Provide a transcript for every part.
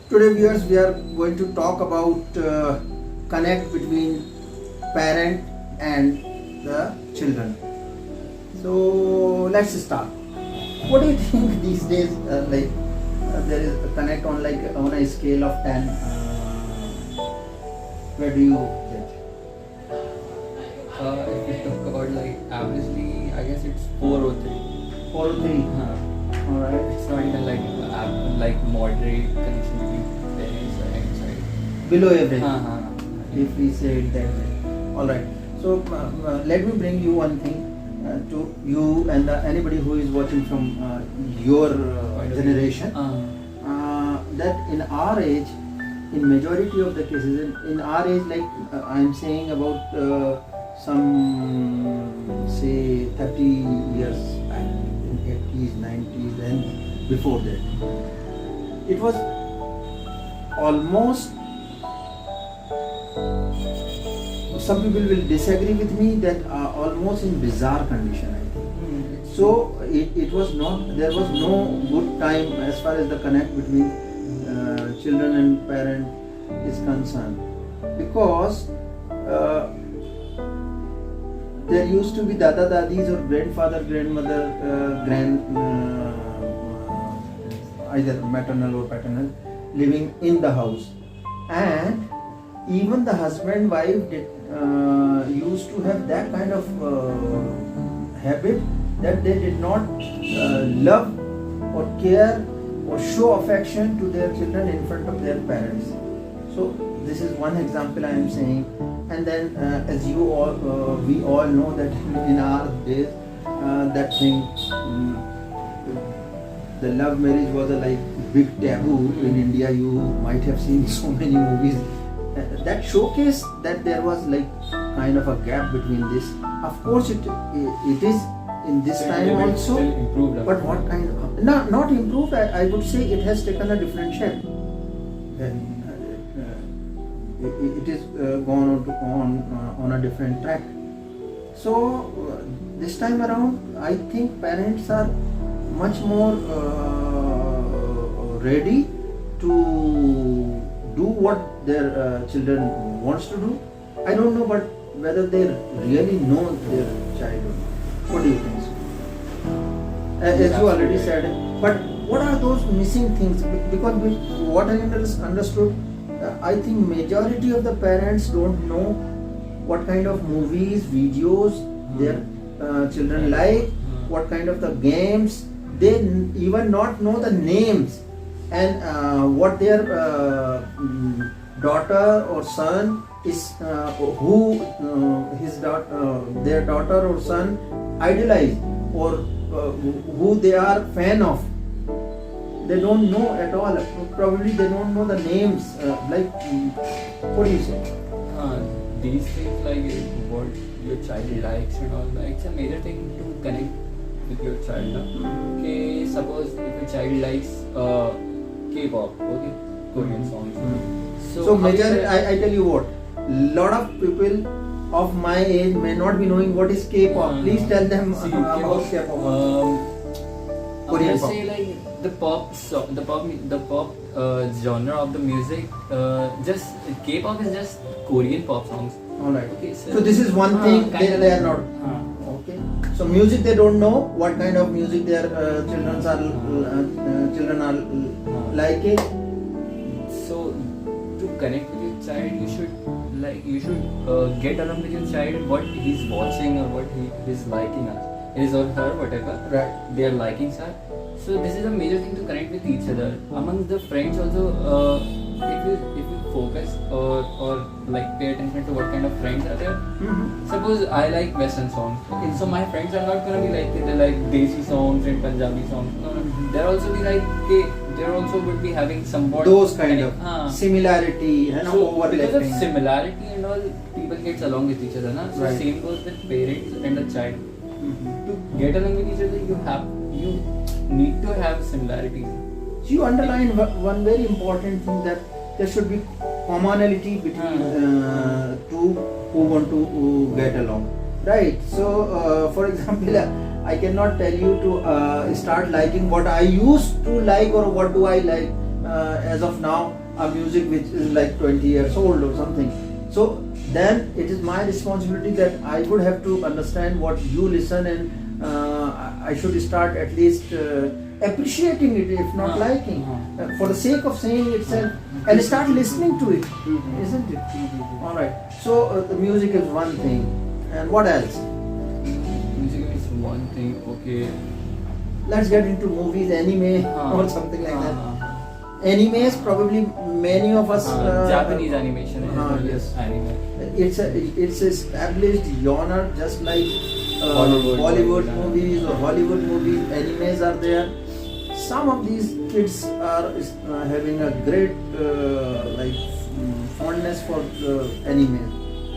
Today viewers, we are going to talk about connect between parent and the children. So let's start. What do you think these days there is a connect on a scale of 10? Where do you judge? If we talk about averagely, I guess it's 4 or 3. 4 or 3? Alright. It's not even like moderate connection between parents or any side. Below average, if we say it that way. Alright. So let me bring you one thing to you and anybody who is watching from your generation. That in our age, in majority of the cases, in our age, I am saying about some say 30 years back, in 80s, 90s and before that, it was almost, some people will disagree with me, that almost in bizarre condition, I think. So it was not, there was no good time as far as the connect between children and parent is concerned, because there used to be dada dadis or grandfather grandmother either maternal or paternal living in the house, and even the husband wife used to have that kind of habit that they did not love or care or show affection to their children in front of their parents. So this is one example I am saying. And then as you all, we all know that in our days, that thing, the love marriage was a big taboo in India. You might have seen so many movies that showcase that there was kind of a gap between this. Of course it is in this time also, improved, but what kind of, not improved, I would say it has taken a different shape. It is gone on a different track. So this time around, I think parents are much more ready to do what their children wants to do. I don't know, but whether they really know their child or not. What do you think? As you already said, but what are those missing things? Because what I understood, I think majority of the parents don't know what kind of movies, videos their children like, what kind of the games. They even not know the names, and what their daughter or son is, who their daughter or son idolize, or who they are fan of. They don't know at all. Probably they don't know the names. What do you say? These things, what your child likes and all that, it's a major thing to connect with your child. Okay, suppose if your child likes K-pop, okay, Korean songs. So major, I tell you what, lot of people of my age may not be knowing what is K-pop. Please tell them about K-pop. Korean pop. Say the pop genre of the music. Just K-pop is just Korean pop songs. Alright. Okay, so this is one thing they are not. Okay. So music, they don't know what kind of music their children are liking. So to connect with your child, you should get along with your child what he's watching or what he's liking, his or her, whatever. Right. Their likings are. So this is a major thing to connect with each other. Among the friends also, if you focus or pay attention to what kind of friends are there. Suppose I like Western songs. Okay, so my friends are not gonna be they like Desi songs and Punjabi songs. No. They're also be there also would be having somewhat those kind of similarity and so overlapping. Because of similarity and all, people gets along with each other. So right. Same goes with parents and a child. To get along with each other, you need to have similarities. So you underline one very important thing, that there should be commonality between two who want to get along. Right. So for example, I cannot tell you to start liking what I used to like or what do I like. as of now a music which is like 20 years old or something. So then it is my responsibility that I would have to understand what you listen, and I should start at least appreciating it, if not liking, for the sake of saying itself, and start listening to it, isn't it? All right. So the music is one thing, and what else? Music is one thing. Okay. Let's get into movies, anime, or something like that. Animes, probably many of us. Japanese animation. Yes. Anime. It's established genre, just like Bollywood movies or Hollywood movies. Animes are there. Some of these kids are having a great fondness for anime.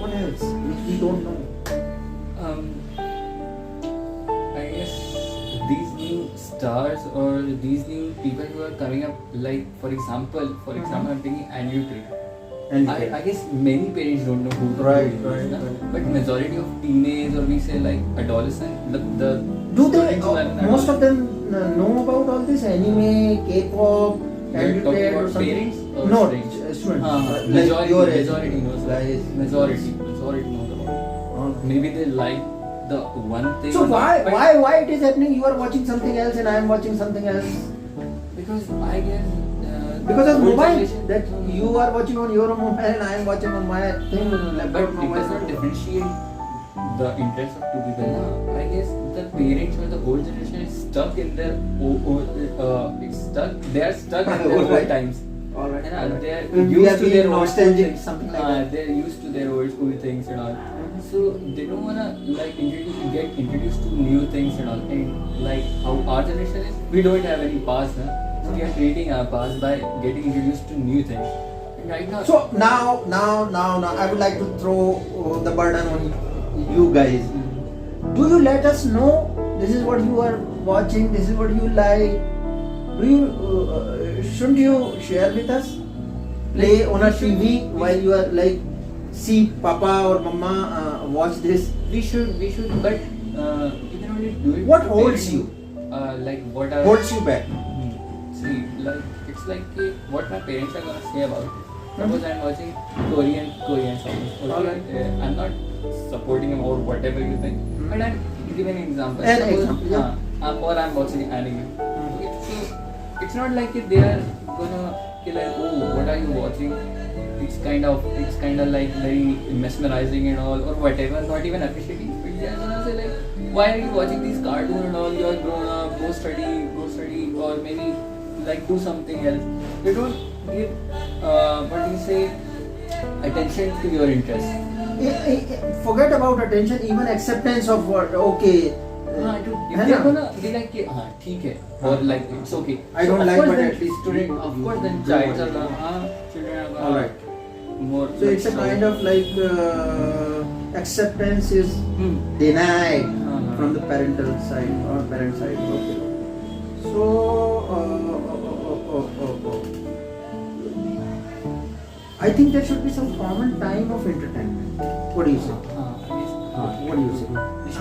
What else which we don't know? I guess these new stars or these new people who are coming up, like for example, I'm taking Anutri. I guess many parents don't know who Right, he is, right, na? right. But majority of teenage, or we say like adolescent, the Do they? students who are in Most of them know about all this anime, K-pop, You're talking Anime or about something? parents or No, students? students. Like Majority your age. knows. Guys. Majority knows about it. Maybe they like the one thing. So or not, but why it is happening? You are watching something else and I am watching something else. Because I guess Because of old mobile, generation- that you are watching on your mobile and I am watching on my thing, but laptop. it does not differentiate the interests of two people. Na? I guess the parents or the old generation is stuck in their they are stuck in their old times. Alright. And they are We are used to their being old nostalgic, things. something like that. They're used to their old school things and all. So they don't wanna like get introduced to new things and all. And like how our generation is, we don't have any past, huh? So we are creating our past by getting introduced to new things. And right now, So now, I would like to throw the burden on you guys. Do you let us know this is what you are watching, this is what you like? Do you shouldn't you share with us? Play on a TV while you are like, see Papa or Mama watch this. we should, but you can only do it. What to holds parents. you? Like what are Holds you back? See, like it's like what my parents are gonna say about it. Suppose I'm watching Korean songs. Okay? Alright. I'm not supporting them or whatever you think, but I'm giving an example. An Suppose, example, yeah. or I'm watching anime. Okay, so it's not like they are gonna like, oh, what are you watching? It's kind of like very mesmerizing and all or whatever. Not even appreciating. But they are gonna say like, why are you watching these cartoons and all? You are grown up. Go study, or maybe like do something else. They don't give attention to your interest. Forget about attention, even acceptance of what. Okay. If they're gonna be like, ठीक है, or like it's okay. I don't of like, course but then at least student, you- of you course then do child what are you gonna, children are gonna Alright. more. So it's a kind of like acceptance is denied from the parental side or parent side. Okay. So I think there should be some common time of entertainment. What do you say? What do you say?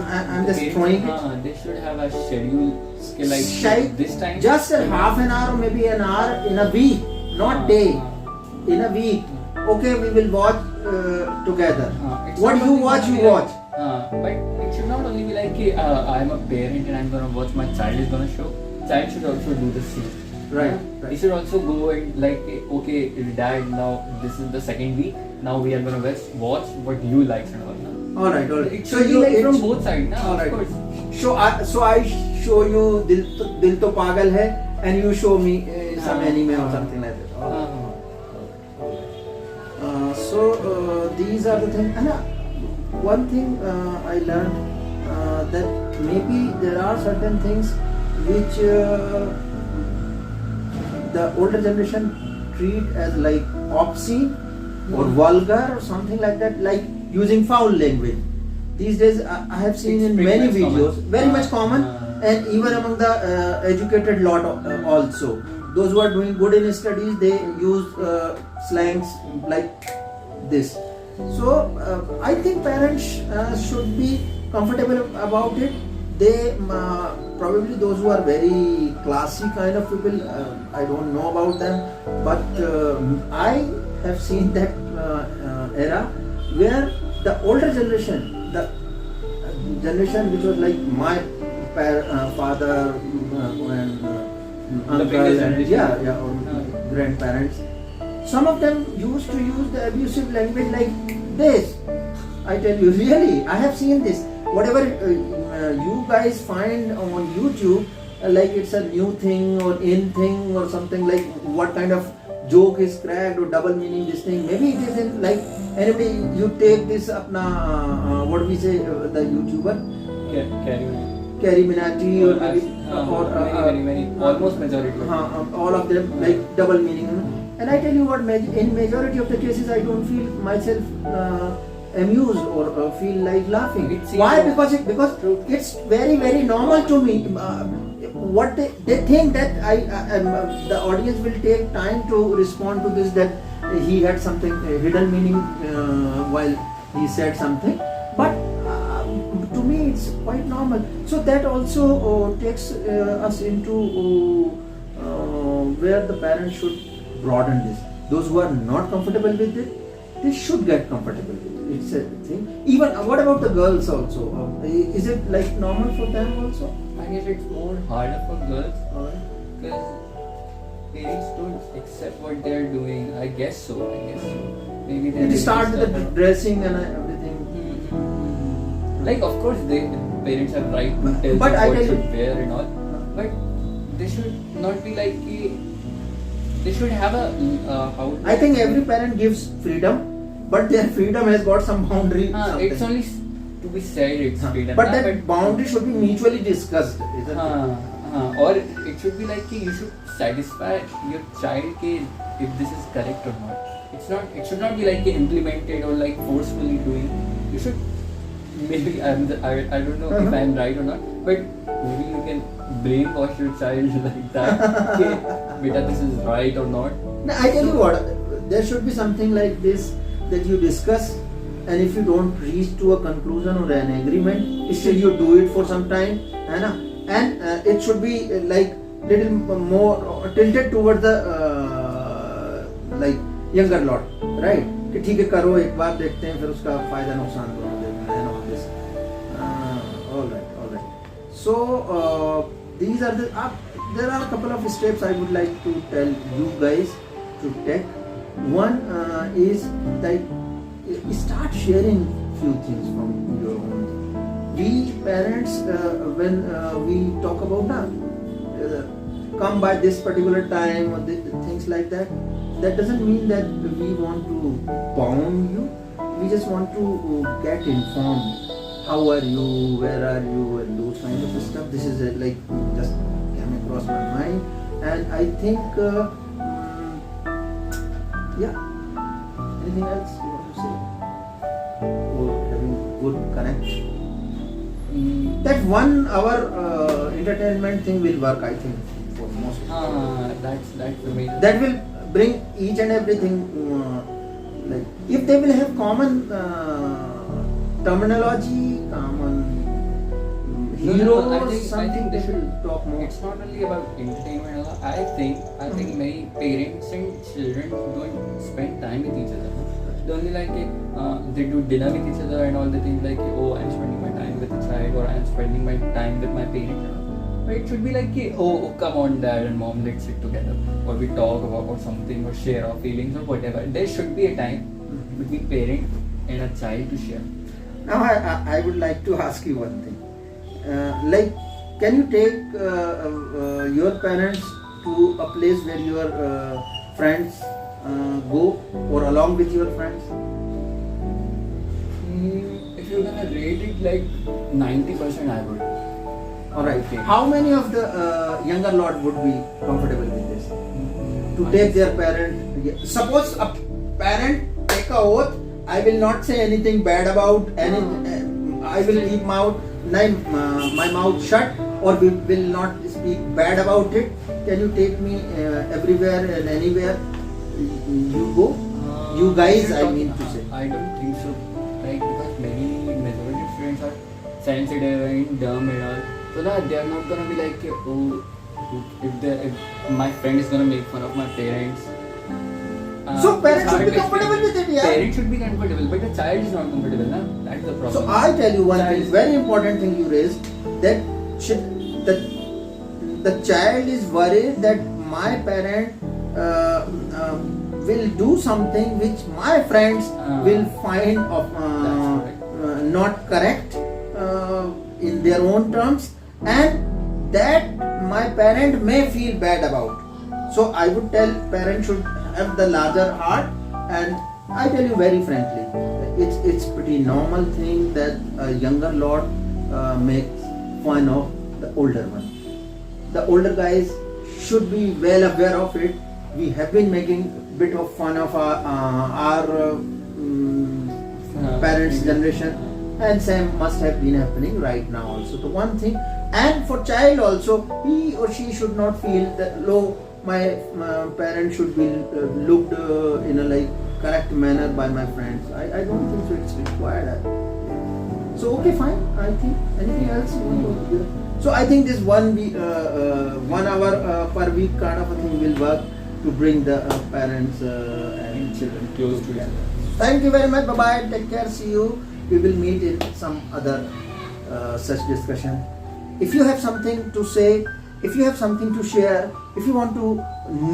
I'm just throwing it. They should have a schedule, like Shite. this time. Just a half an hour or maybe an hour in a week, not day. In a week. Okay, we will watch together. What you watch, you watch. But it should not only be like, I'm a parent and I'm gonna watch my child is gonna show. Child should also do the same. Right. He should also go and like, okay, dad, now this is the second week. Now we are gonna watch what you like and all. Na? Alright. It should be like from both sides, na? All right. Of course. So I show you Dil To Pagal Hai, and you show me some anime or something like that. So these are the things. And one thing I learned that maybe there are certain things which the older generation treat as like obscene or vulgar or something like that, like using foul language. These days I have seen It's in pretty many much videos, common. very much common, and even among the educated lot also. Those who are doing good in studies, they use slangs like this. So I think parents should be comfortable about it. they probably those who are very classy kind of people, I don't know about them, but I have seen that era where the older generation, the generation which was like my father and uncle and or grandparents, some of them used to use the abusive language like this. I tell you, really, I have seen this. Whatever you guys find on YouTube, like it's a new thing or in thing or something, like what kind of joke is cracked or double meaning this thing. Maybe it isn't like anybody. You take this apna what we say the YouTuber Carrie Minati or many almost majority. All of them like double meaning. And I tell you what, in majority of the cases, I don't feel myself amused or feel like laughing. Why? Because it's very very normal to me. What they think that the audience will take time to respond to this, that he had something hidden meaning while he said something, but to me it's quite normal. So that also takes us into where the parents should broaden this. Those who are not comfortable with it, they should get comfortable with it. It's a thing. Even what about the girls also? Is it like normal for them also? I guess it's more harder for girls because parents don't accept what they're doing. I guess so. Maybe they start with the dressing and everything. Like of course, parents have right to tell them what should wear and all, but they should not be like they should have a I think every parent gives freedom, but their freedom has got some boundary. It's only to be said it's freedom. But that boundary should be mutually discussed, isn't it? Or it should be like you should satisfy your child if this is correct or not. It should not be like implemented or like forcefully doing. You should maybe I don't know if I'm right or not, but maybe you can brainwash your child like that. Beta, this is right or not. Now, I tell you what, there should be something like this that you discuss, and if you don't reach to a conclusion or an agreement, still you do it for some time, and it should be like little more tilted towards the like younger lot, right? कि ठीक है करो एक बार देखते हैं फिर उसका फायदा नुकसान दोनों देखना है all this. All right. So these are there are a couple of steps I would like to tell you guys to take. One is like start sharing few things from your own. We parents when we talk about come by this particular time or things like that, that doesn't mean that we want to bound you. We just want to get informed. How are you? Where are you? And those kind of stuff. This is like just came across my mind, and I think Anything else you want to say? Or having good connect? That 1 hour entertainment thing will work, I think, for most people. That's amazing. That will bring each and everything. Like if they will have common terminology, common heroes, I think they should talk more. It's not only about entertainment. I think many parents and children don't spend time with each other. They only they do dinner with each other and all the things like I'm spending my time with the child or I'm spending my time with my parent. But it should be like come on dad and mom, let's sit together or we talk about something or share our feelings or whatever. There should be a time between parent and a child to share. Now I would like to ask you one thing. Can you take your parents to a place where your friends go or along with your friends? If you're gonna rate it like 90%, I would. Alright. How many of the younger lot would be comfortable with this? To take their parent. Suppose a parent take a oath, I will not say anything bad about any. I will keep my mouth shut, or we will not speak bad about it. Can you take me everywhere and anywhere you go? You guys, I mean to say. I don't think so. Because many majority of students are sensitive and dumb and all. So that they are not gonna be like, oh, if my friend is gonna make fun of my parents. So parents should be it's hard to comfortable explain. with it, yeah. Parents should be comfortable, but the child is not comfortable, na? That's the problem. So I tell you one Child thing, is- very important thing you raised, that the child is worried that my parent will do something which my friends will find not correct in their own terms, and that my parent may feel bad about. So I would tell parents should have the larger heart, and I tell you very frankly, it's pretty normal thing that a younger lot makes fun of the older one. The older guys should be well aware of it. We have been making a bit of fun of our parents' generation, and same must have been happening right now also. The one thing, and for child also, he or she should not feel that low. My parents should be looked in a like correct manner by my friends. I don't think so. It's required. So okay, fine. I think anything else you want to do? So I think this 1 week, 1 hour per week kind of a thing will work to bring the parents and children Close to each other. Thank you very much. Bye bye. Take care. See you. We will meet in some other such discussion. If you have something to say, if you have something to share, if you want to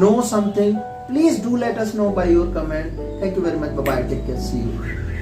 know something, please do let us know by your comment. Thank you very much. Bye bye. Take care. See you.